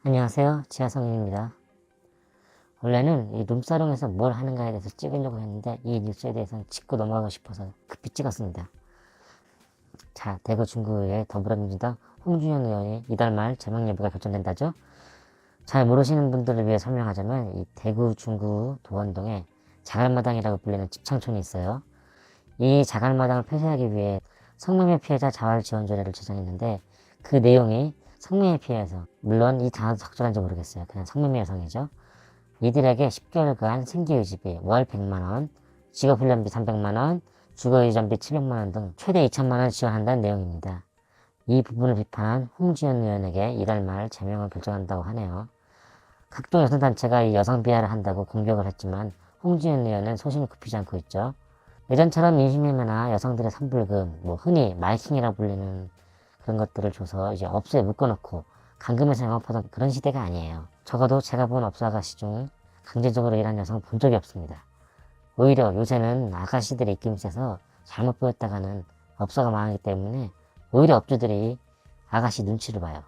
안녕하세요. 지하성인입니다. 원래는 이 룸사롱에서 뭘 하는가에 대해서 찍으려고 했는데 이 뉴스에 대해서는 짚고 넘어가고 싶어서 급히 찍었습니다. 자, 대구 중구의 더불어민주당 홍준현 의원이 이달 말 제명 여부가 결정된다죠? 잘 모르시는 분들을 위해 설명하자면 이 대구 중구 도원동에 자갈마당이라고 불리는 집창촌이 있어요. 이 자갈마당을 폐쇄하기 위해 성매매 피해자 자활지원조례를 제정했는데 그 내용이 성매매 피해에서, 물론 이 단어도 적절한지 모르겠어요. 그냥 성매매 여성이죠. 이들에게 10개월간 생계유지비 월 100만원, 직업훈련비 300만원, 주거이전비 700만원 등 최대 2천만원 지원한다는 내용입니다. 이 부분을 비판한 홍지연 의원에게 이달 말 제명을 결정한다고 하네요. 각종 여성단체가 이 여성 비하를 한다고 공격을 했지만 홍지연 의원은 소신을 굽히지 않고 있죠. 예전처럼 민심매매나 여성들의 선불금, 흔히 마이킹이라고 불리는 그런 것들을 줘서 이제 업소에 묶어놓고 감금해서 영업하던 그런 시대가 아니에요. 적어도 제가 본 업소 아가씨 중 강제적으로 일한 여성을 본 적이 없습니다. 오히려 요새는 아가씨들이 입김이 세서 잘못 보였다가는 업소가 망하기 때문에 오히려 업주들이 아가씨 눈치를 봐요.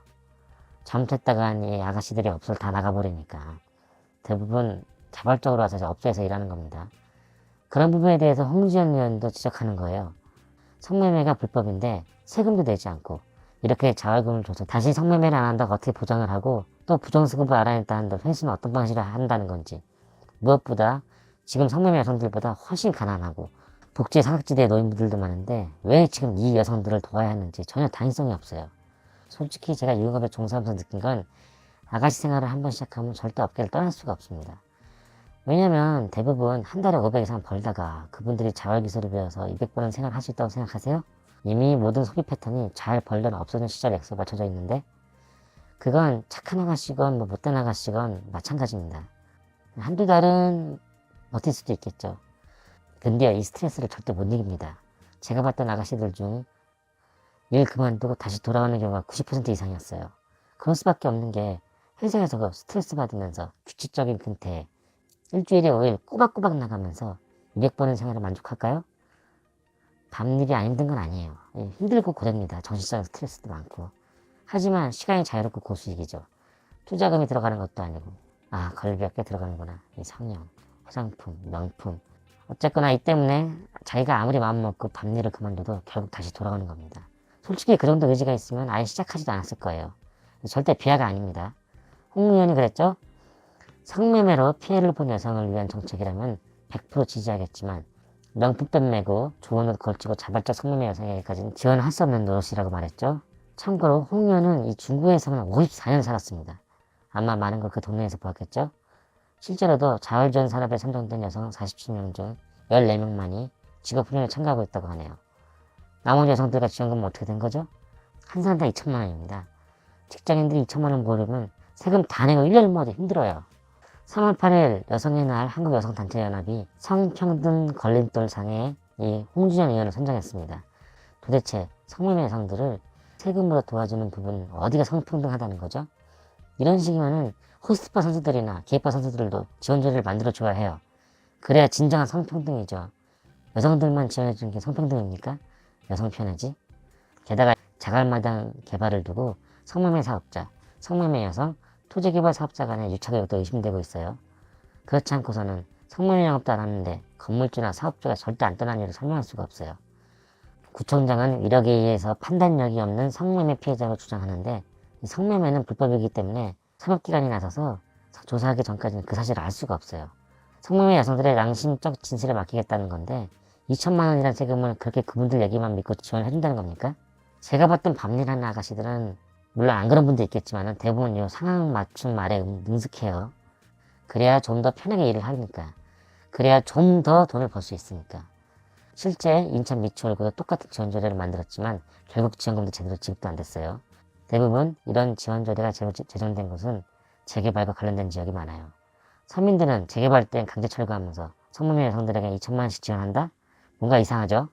잘못했다간 이 아가씨들이 업소를 다 나가버리니까 대부분 자발적으로 와서 업소에서 일하는 겁니다. 그런 부분에 대해서 홍지연 의원도 지적하는 거예요. 성매매가 불법인데 세금도 내지 않고 이렇게 자활금을 줘서 다시 성매매를 안 한다고 어떻게 보장을 하고 또 부정수급을 알아냈다는데 회수는 어떤 방식으로 한다는 건지, 무엇보다 지금 성매매 여성들보다 훨씬 가난하고 복지 사각지대의 노인분들도 많은데 왜 지금 이 여성들을 도와야 하는지 전혀 당위성이 없어요. 솔직히 제가 유흥업에 종사하면서 느낀 건 아가씨 생활을 한번 시작하면 절대 업계를 떠날 수가 없습니다. 왜냐면 대부분 한 달에 500 이상 벌다가 그분들이 자활기술을 배워서 200번은 생활할 수 있다고 생각하세요? 이미 모든 소비 패턴이 잘 벌던 없어진 시절 액수에 맞춰져 있는데 그건 착한 아가씨건 못된 아가씨건 마찬가지입니다. 한두 달은 버틸 수도 있겠죠. 근데 이 스트레스를 절대 못 이깁니다. 제가 봤던 아가씨들 중 일 그만두고 다시 돌아오는 경우가 90% 이상이었어요. 그럴 수밖에 없는 게 회사에서 그 스트레스 받으면서 규칙적인 근태 일주일에 5일 꼬박꼬박 나가면서 200번의 생활을 만족할까요? 밤일이 안 힘든 건 아니에요. 힘들고 고됩니다. 정신적인 스트레스도 많고. 하지만 시간이 자유롭고 고수익이죠. 투자금이 들어가는 것도 아니고. 걸비 몇 개 들어가는구나. 이 성형, 화장품, 명품. 어쨌거나 이 때문에 자기가 아무리 마음 먹고 밤일을 그만둬도 결국 다시 돌아오는 겁니다. 솔직히 그 정도 의지가 있으면 아예 시작하지도 않았을 거예요. 절대 비하가 아닙니다. 홍 의원이 그랬죠? 성매매로 피해를 본 여성을 위한 정책이라면 100% 지지하겠지만 명품백 메고 좋은 옷 걸치고 자발적 성매매 여성에게까지는 지원할 수 없는 노릇이라고 말했죠. 참고로 홍 의원은 이 중구에서는 54년 살았습니다. 아마 많은 걸 그 동네에서 보았겠죠. 실제로도 자활지원 산업에 선정된 여성 47명 중 14명만이 직업훈련에 참가하고 있다고 하네요. 나머지 여성들과 지원금은 어떻게 된 거죠? 한 사람당 2천만 원입니다. 직장인들이 2천만 원 모으려면 세금 다 내고 1년을 모아도 힘들어요. 3월 8일 여성의 날 한국여성단체연합이 성평등 걸림돌상에 이 홍준현 의원을 선정했습니다. 도대체 성매매 여성들을 세금으로 도와주는 부분 어디가 성평등하다는 거죠? 이런 식이면은 호스트바 선수들이나 게이바 선수들도 지원조례를 만들어줘야 해요. 그래야 진정한 성평등이죠. 여성들만 지원해주는 게 성평등입니까? 여성 편애지? 게다가 자갈마당 개발을 두고 성매매 사업자, 성매매 여성, 토지개발 사업자 간의 유착의혹도 의심되고 있어요. 그렇지 않고서는 성매매 영업도 안 하는데 건물주나 사업주가 절대 안 떠난 이유를 설명할 수가 없어요. 구청장은 위력에 의해서 판단력이 없는 성매매 피해자로 주장하는데 이 성매매는 불법이기 때문에 사법기관이 나서서 조사하기 전까지는 그 사실을 알 수가 없어요. 성매매 여성들의 양심적 진실을 맡기겠다는 건데 2천만 원이라는 세금을 그렇게 그분들 얘기만 믿고 지원을 해준다는 겁니까? 제가 봤던 밤일하는 아가씨들은 물론 안 그런 분도 있겠지만 대부분 이 상황 맞춤 말에 능숙해요. 그래야 좀 더 편하게 일을 하니까. 그래야 좀 더 돈을 벌 수 있으니까. 실제 인천 미추홀구도 똑같은 지원조례를 만들었지만 결국 지원금도 제대로 지급도 안 됐어요. 대부분 이런 지원조례가 제정된 곳은 재개발과 관련된 지역이 많아요. 서민들은 재개발 때 강제 철거하면서 성매매 여성들에게 2천만 원씩 지원한다? 뭔가 이상하죠?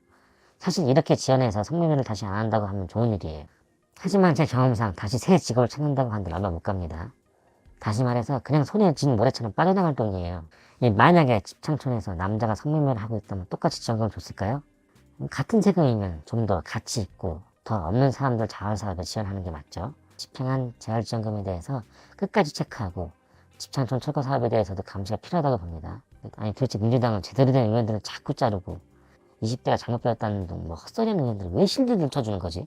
사실 이렇게 지원해서 성매매를 다시 안 한다고 하면 좋은 일이에요. 하지만 제 경험상 다시 새 직업을 찾는다고 하는데 얼마 못 갑니다. 다시 말해서 그냥 손에 쥔 모래처럼 빠져나갈 돈이에요. 만약에 집창촌에서 남자가 성매매를 하고 있다면 똑같이 지원금을 줬을까요? 같은 세금이면 좀 더 가치 있고 더 없는 사람들 자활사업에 지원하는 게 맞죠. 집행한 재활지원금에 대해서 끝까지 체크하고 집창촌 철거 사업에 대해서도 감시가 필요하다고 봅니다. 아니 도대체 민주당은 제대로 된 의원들을 자꾸 자르고 20대가 잘못 배웠다는 등 뭐 헛소리하는 의원들을 왜 실드를 쳐주는 거지?